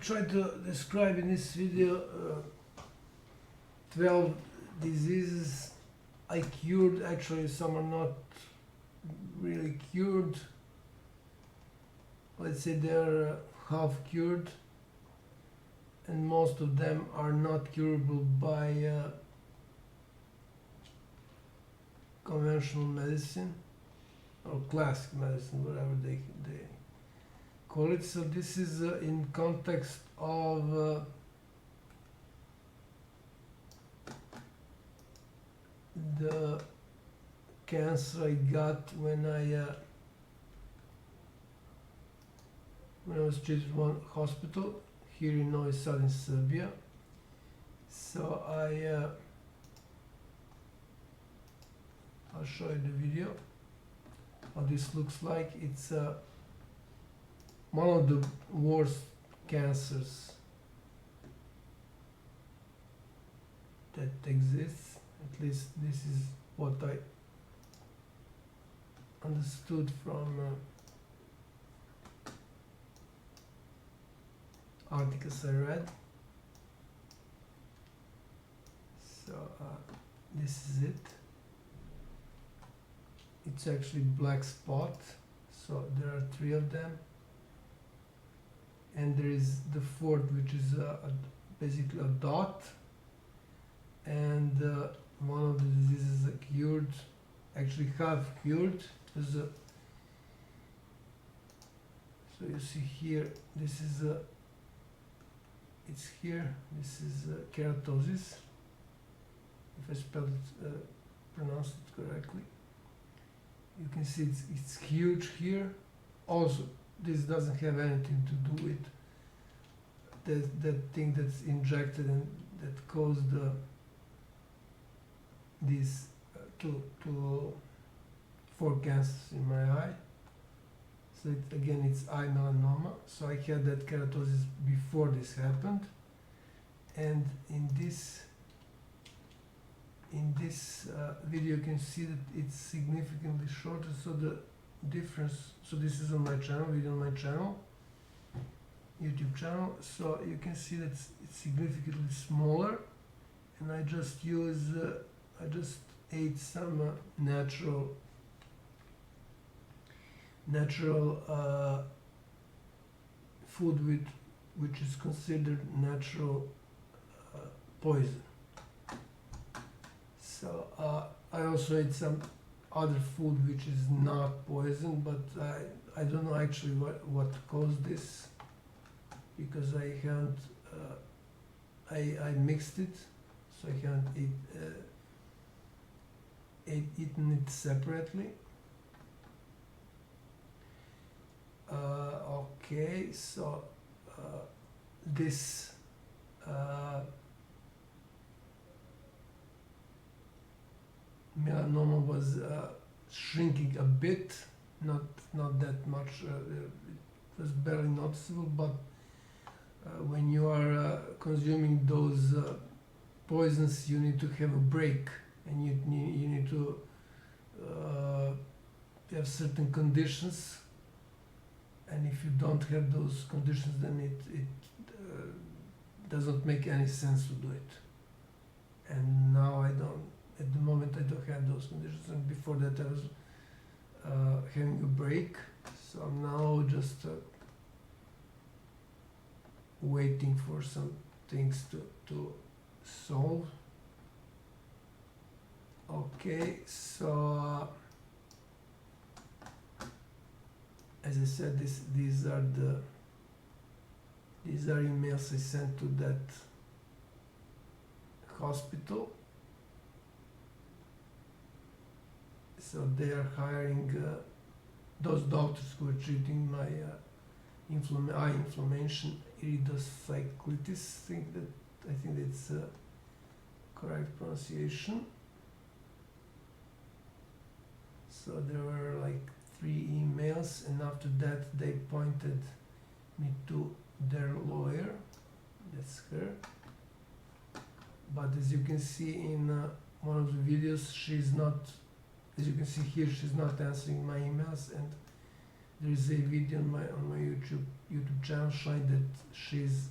try to describe in this video 12 diseases I cured. Actually, some are not really cured. Let's say they're half cured, and most of them are not curable by conventional medicine or classic medicine, whatever they call it. So this is in context of the cancer I got when I was treated in one hospital here in Novi Sad in Serbia. So I'll show you the video how this looks like. It's one of the worst cancers that exists. At least this is what I understood from articles I read. So this is it. It's actually black spot, so there are 3 of them, and there is the 4th, which is basically a dot, and one of the diseases cured, actually half cured. So you see here, this is it's here. This is keratosis, if I spelled it, pronounced it correctly. You can see it's huge here. Also, this doesn't have anything to do with that thing that's injected and that caused these 4 cancers in my eye. So again, it's eye melanoma. So I had that keratosis before this happened, and in this video you can see that it's significantly shorter. So the difference, so this is on my channel, video on my channel, YouTube channel. So you can see that it's significantly smaller, and I just ate some natural food which is considered natural poison. So I also ate some other food which is not poison, but I don't know actually what caused this, because I haven't I mixed it, so I haven't eaten it separately. Okay, so this melanoma was shrinking a bit, not that much. It was barely noticeable, but when you are consuming those poisons, you need to have a break, and you need to have certain conditions. And if you don't have those conditions, then it doesn't make any sense to do it. And now at the moment I don't have those conditions, and before that I was having a break. So I'm now just waiting for some things to solve. Okay, so as I said, these are emails I sent to that hospital. So they are hiring those doctors who are treating my eye inflammation, iridocyclitis. I think that's correct pronunciation. So there were like 3 emails, and after that they pointed me to their lawyer. That's her. But as you can see in one of the videos, she's not, as you can see here, she's not answering my emails, and there is a video on my YouTube channel showing that she's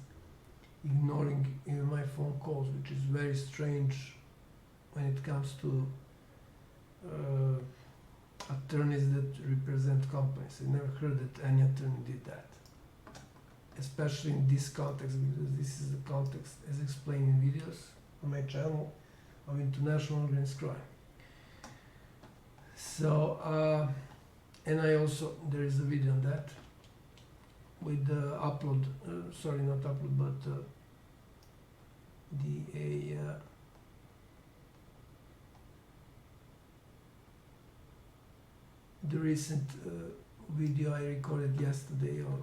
ignoring even my phone calls, which is very strange when it comes to attorneys that represent companies. I never heard that any attorney did that, especially in this context, because this is the context as explained in videos on my channel of international against crime. So, and I also, there is a video on that with the upload, sorry, not upload, but the recent video I recorded yesterday of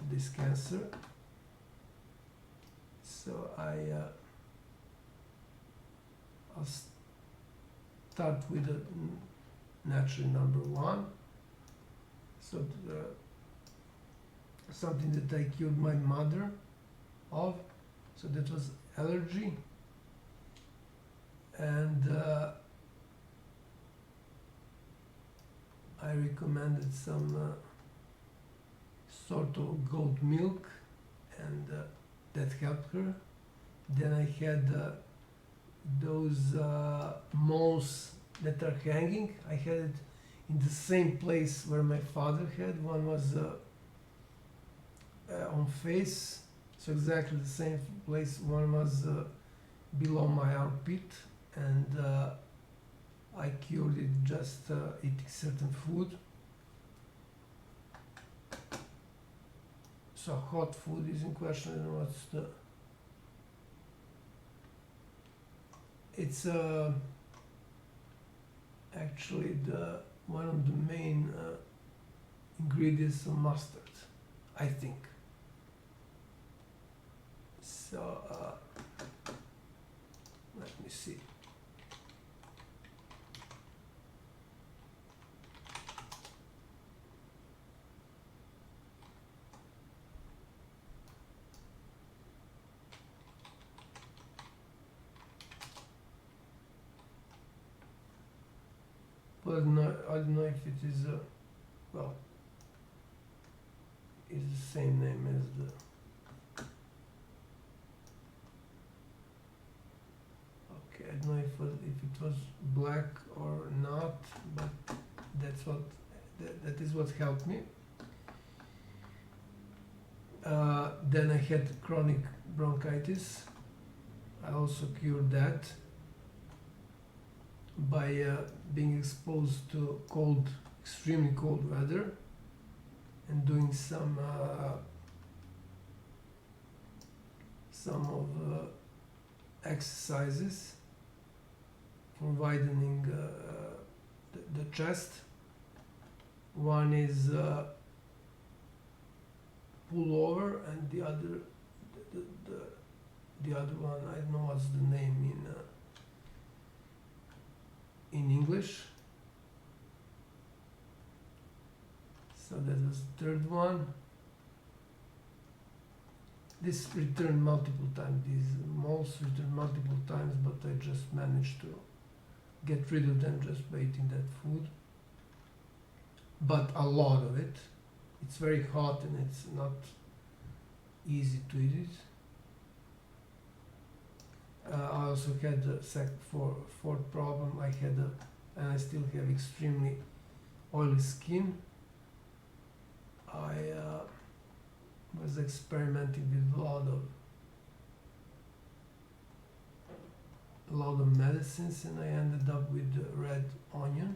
this cancer. So I'll start with the naturally number one. So something that I cured my mother of. So that was allergy, and I recommended some sort of goat milk, and that helped her. Then I had those moles that are hanging. I had it in the same place where my father had. One was on face, so exactly the same place. One was below my armpit, and I cured it just eating certain food. So hot food is in question. I don't know what's the. It's actually the one of the main ingredients of mustard, I think. So let me see. Well, I don't know if it is well, it's the same name as the. Okay, I don't know if it was black or not, but that's what that is what helped me. Then I had chronic bronchitis. I also cured that by being exposed to cold, extremely cold weather, and doing some of exercises for widening the chest. One is pull over, and the other one, I don't know what's the name in English. So that was the third one. This returned multiple times. These moles returned multiple times, but I just managed to get rid of them just by eating that food. But a lot of it. It's very hot and it's not easy to eat it. I also had a fourth problem. I had and I still have extremely oily skin. I was experimenting with a lot of medicines, and I ended up with red onion.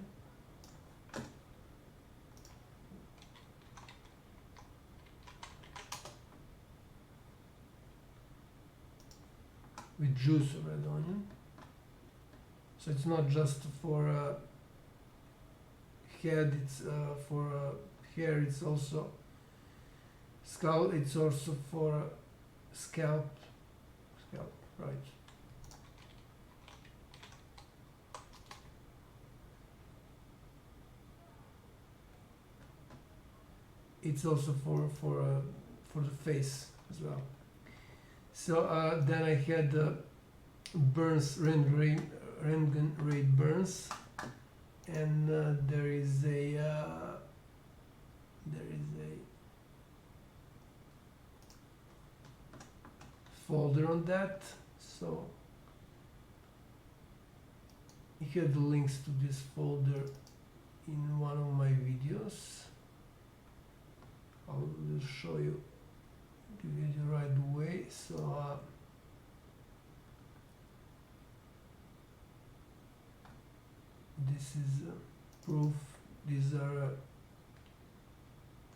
With juice of red onion. So it's not just for head, it's for hair, it's also scalp, it's also for scalp, right. It's also for the face as well. So then I had burns, Röntgen ray burns, and there is a there is a folder on that, so you have the links to this folder in one of my videos. I will show you the video right away. So this is proof. These are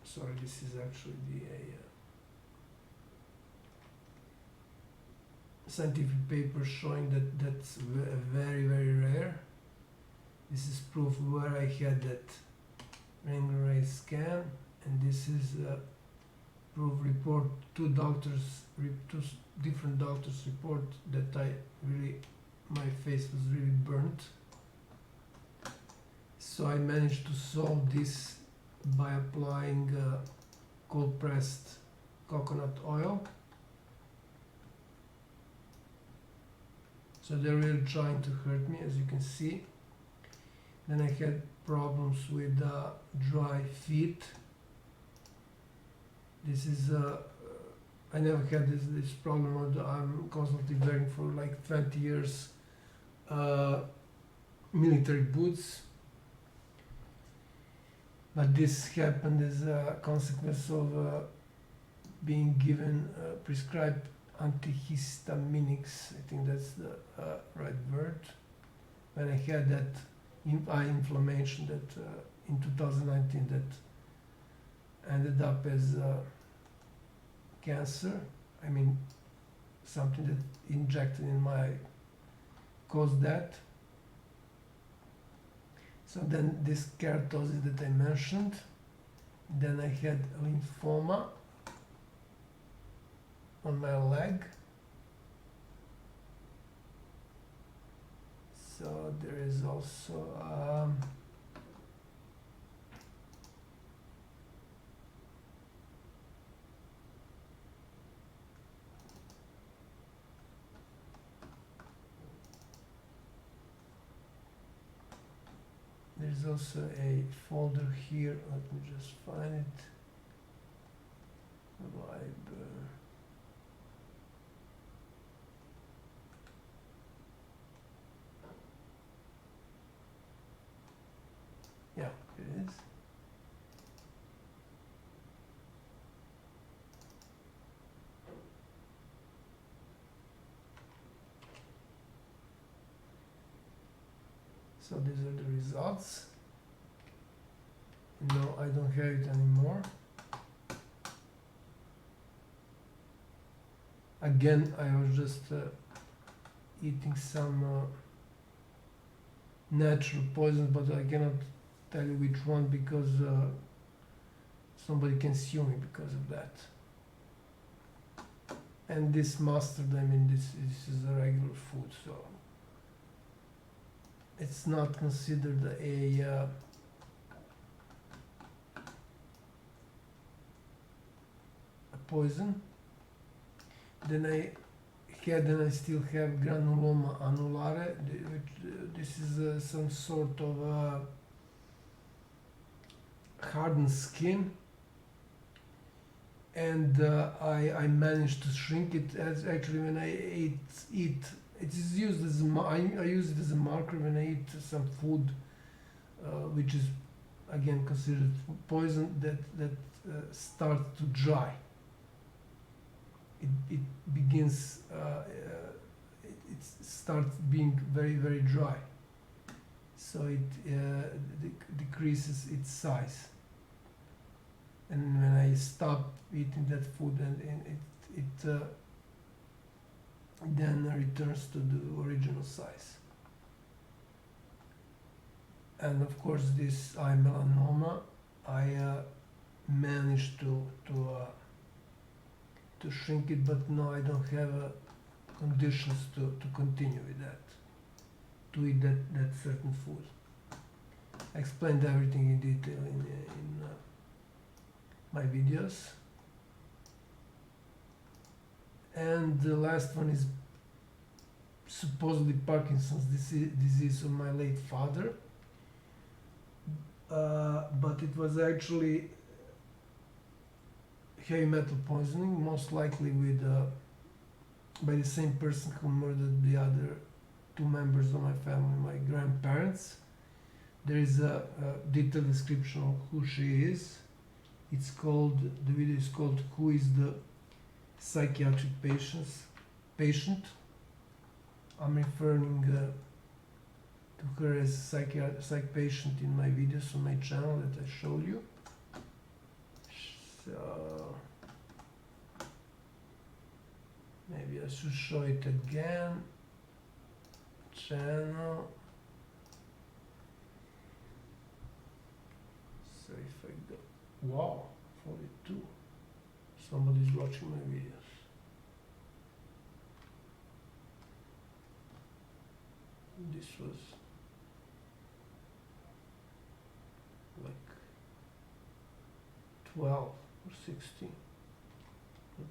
sorry, this is actually the scientific paper showing that that's very rare. This is proof where I had that Ranger ray scan, and this is proof report. Two different doctors report that my face was really burnt. So I managed to solve this by applying cold pressed coconut oil. So they're really trying to hurt me, as you can see. Then I had problems with dry feet. This is I never had this problem. I'm constantly wearing for like 20 years military boots, but this happened as a consequence of being given prescribed antihistaminics. I think that's the right word. When I had that eye inflammation that in 2019 that ended up as cancer. I mean, something that injected in my eye caused that. So then this keratosis that I mentioned. Then I had lymphoma on my leg. So there is also there's also a folder here. Let me just find it. Vibe. Yeah, it is. So these are the results. No, I don't have it anymore. Again, I was just eating some natural poison, but I cannot tell you which one because somebody can sue me because of that. And this mustard, I mean, this is a regular food, so it's not considered a poison. Then I still have granuloma annulare, which this is some sort of hardened skin, and I managed to shrink it. As actually when I eat, it is used as I use it as a marker when I eat some food, which is again considered poison, that starts to dry. It begins, it starts being very dry, so it decreases its size. And when I stop eating that food, and it then returns to the original size. And of course, this eye melanoma, I managed to shrink it, but no, I don't have conditions to continue with that, to eat that certain food. I explained everything in detail in my videos. And the last one is supposedly Parkinson's disease of my late father, but it was actually heavy metal poisoning, most likely with by the same person who murdered the other two members of my family, my grandparents. There is a detailed description of who she is. It's called, the video is called "Who is the Psychiatric Patient?" I'm referring to her as psych patient in my videos on my channel that I showed you. So maybe I should show it again. Channel. So if I go, wow, 42. Somebody's watching my videos. This was like 12 or 16.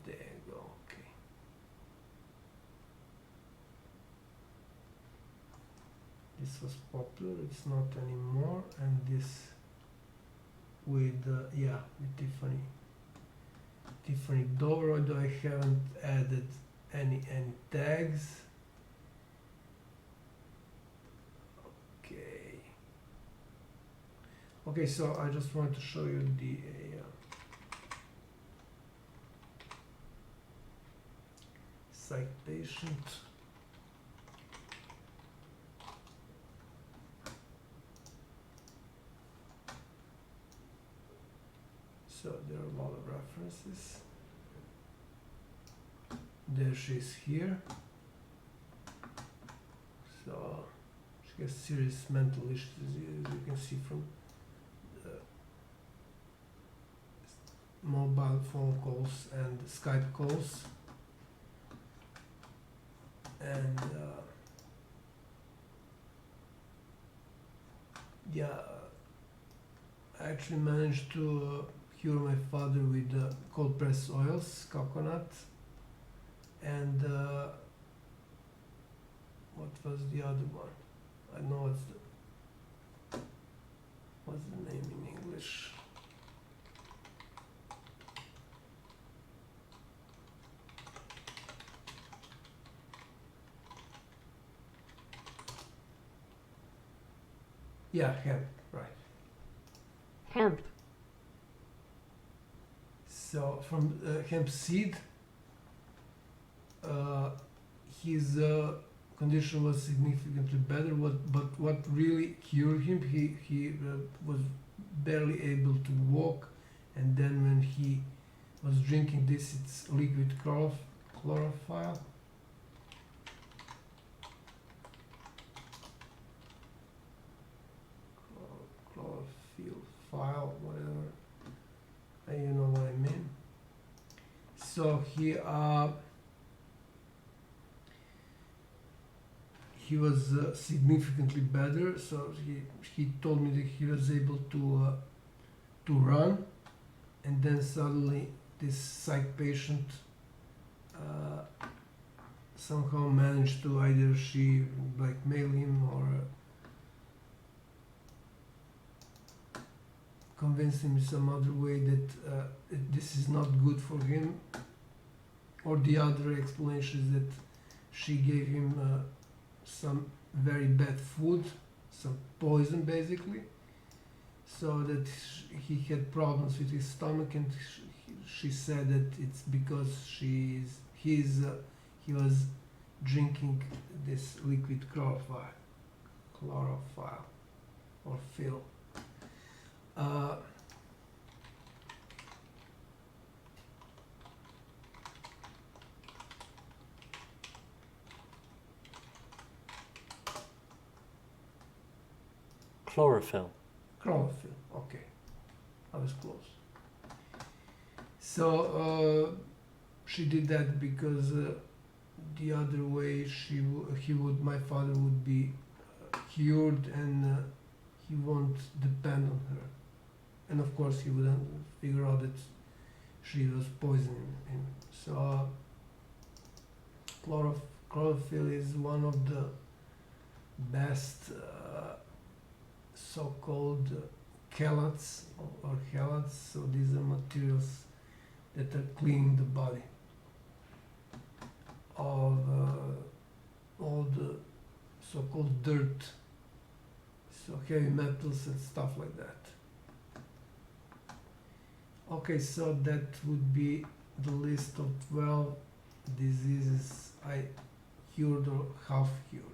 There you go, okay. This was popular, it's not anymore, and this with, yeah, with Tiffany Dover, although I haven't added any tags. Okay, so I just wanted to show you the psych patient. So there are a lot of references. There she is here. So she has serious mental issues, as you can see from mobile phone calls and Skype calls, and yeah, I actually managed to cure my father with cold pressed oils, coconut, and what was the other one? I know what's the name in English? Yeah, hemp, right. Hemp. So from hemp seed, his condition was significantly better. But what really cured him, he was barely able to walk, and then when he was drinking this, it's liquid chlorophyll. File, whatever, you know what I mean. So he was significantly better. So he told me that he was able to run, and then suddenly this psych patient somehow managed to either she blackmail him or convince him some other way that this is not good for him, or the other explanation is that she gave him some very bad food, some poison basically, so that he had problems with his stomach, and she said that it's because he was drinking this liquid chlorophyll or fill. Chlorophyll. Chlorophyll, okay. I was close. So she did that because the other way my father would be cured, and he won't depend on her. And of course he wouldn't figure out that she was poisoning him. So chlorophyll is one of the best so-called chelates or halates. So these are materials that are cleaning the body of all the so-called dirt, so heavy metals and stuff like that. Okay, so that would be the list of 12 diseases I cured or half cured.